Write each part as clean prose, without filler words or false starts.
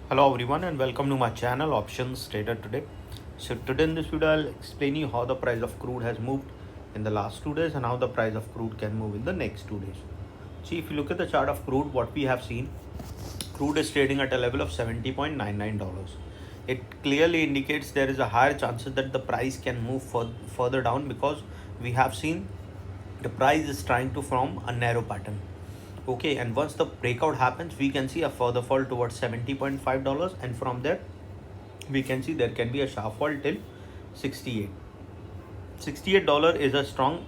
Hello everyone and welcome to my channel Options Trader today. So today in this video I'll explain you how the price of crude has moved in the last 2 days and how the price of crude can move in the next 2 days. See, if you look at the chart of crude, what we have seen, crude is trading at a level of $70.99. It clearly indicates there is a higher chances that the price can move further down because we have seen the price is trying to form a narrow pattern. Okay, and once the breakout happens, we can see a further fall towards $70.5, and from there we can see there can be a sharp fall till 68. $68 is a strong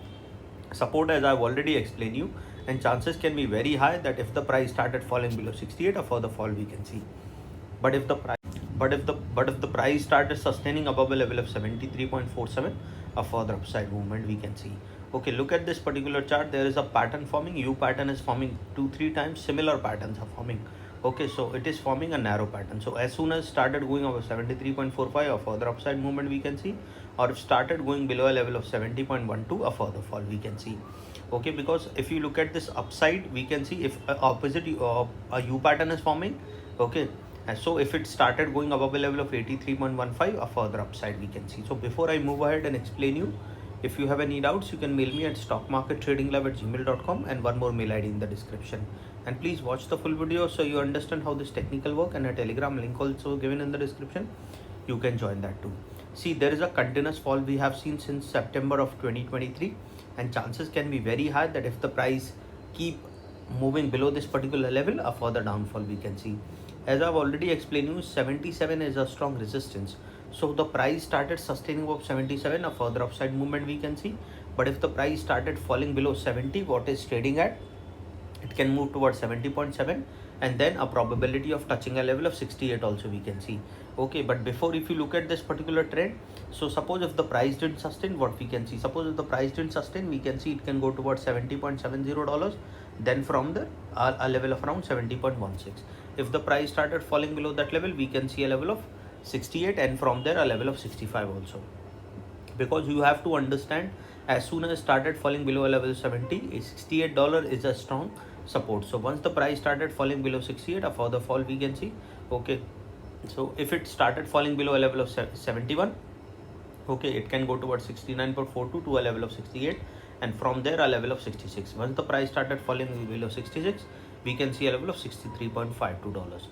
support, as I've already explained you, and chances can be very high that if the price started falling below 68, a further fall we can see. But if the price started sustaining above a level of 73.47, a further upside movement we can see. Okay, look at this particular chart. There is a pattern forming. U pattern is forming 2-3 times. Similar patterns are forming. Okay, so it is forming a narrow pattern. So as soon as started going over 73.45, a further upside movement we can see, or if started going below a level of 70.12, a further fall we can see. Okay, because if you look at this upside, we can see if opposite a U pattern is forming. Okay, and so if it started going above a level of 83.15, a further upside we can see. So before I move ahead and explain you, if you have any doubts, you can mail me at stockmarkettradinglove@gmail.com, and one more mail ID in the description. And please watch the full video so you understand how this technical work, and a Telegram link also given in the description. You can join that too. See, there is a continuous fall we have seen since September of 2023, and chances can be very high that if the price keep moving below this particular level, a further downfall we can see. As I've already explained you, 77 is a strong resistance. So the price started sustaining above 77, a further upside movement we can see. But if the price started falling below 70, what is trading at, it can move towards 70.7, and then a probability of touching a level of 68 also we can see. Okay, but before, if you look at this particular trend, so suppose if the price didn't sustain, what we can see, suppose if the price didn't sustain, we can see it can go towards $70.70, then from there a level of around 70.16. If the price started falling below that level, we can see a level of 68, and from there a level of 65 also. Because you have to understand, as soon as it started falling below a level 70, $68 is a strong support. So once the price started falling below 68, a further fall we can see. Okay, so if it started falling below a level of 71, okay, it can go towards 69.42 to a level of 68, and from there a level of 66. Once the price started falling below 66, we can see a level of $63.52.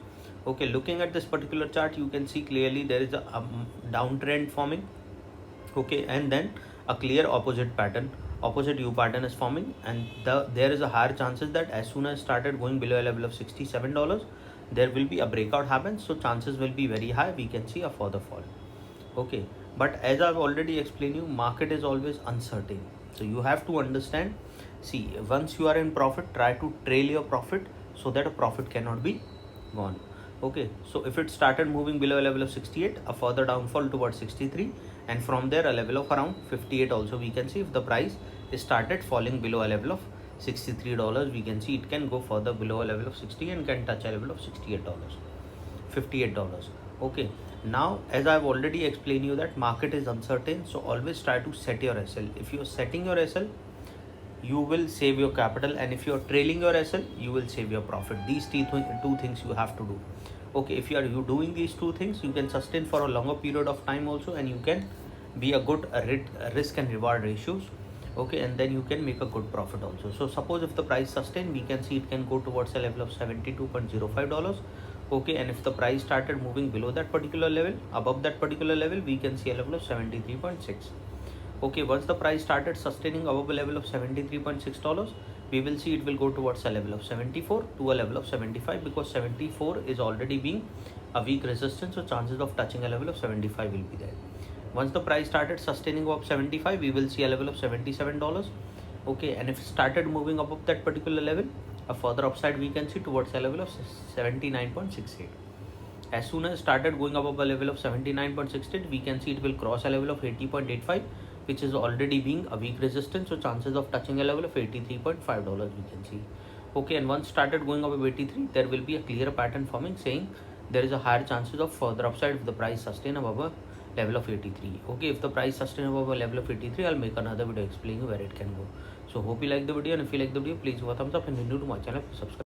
Okay, looking at this particular chart, you can see clearly there is a downtrend forming. Okay, and then a clear opposite pattern, opposite U pattern is forming, and there is a higher chances that as soon as started going below a level of $67, there will be a breakout happen. So chances will be very high we can see a further fall. Okay, but as I've already explained you, market is always uncertain, so you have to understand. See, once you are in profit, try to trail your profit so that a profit cannot be gone. Okay, so if it started moving below a level of 68, a further downfall towards 63, and from there a level of around 58 also we can see. If the price started falling below a level of $63, we can see it can go further below a level of 60 and can touch a level of $68, $58. Okay, now as I've already explained you that market is uncertain, so always try to set your SL. If you're setting your SL, you will save your capital, and if you're trailing your SL, you will save your profit. These two things you have to do. Okay, if you are doing these two things, you can sustain for a longer period of time also, and you can be a good risk and reward ratios. Okay, and then you can make a good profit also. So suppose if the price sustain, we can see it can go towards a level of $72.05. Okay, and if the price started moving below that particular level, above that particular level, we can see a level of 73.6. Okay, once the price started sustaining above a level of $73.6, we will see it will go towards a level of 74 to a level of 75, because 74 is already being a weak resistance, so chances of touching a level of 75 will be there. Once the price started sustaining above 75, we will see a level of $77. Okay, and if it started moving above that particular level, a further upside we can see towards a level of 79.68. As soon as it started going above a level of 79.68, we can see it will cross a level of 80.85, which is already being a weak resistance, so chances of touching a level of $83.5 we can see. Okay, and once started going above 83, there will be a clear pattern forming, saying there is a higher chances of further upside if the price sustain above a level of 83. Okay, if the price sustain above a level of 83, I'll make another video explaining where it can go. So hope you like the video, and if you like the video, please give a thumbs up, and if you're new to my channel, subscribe.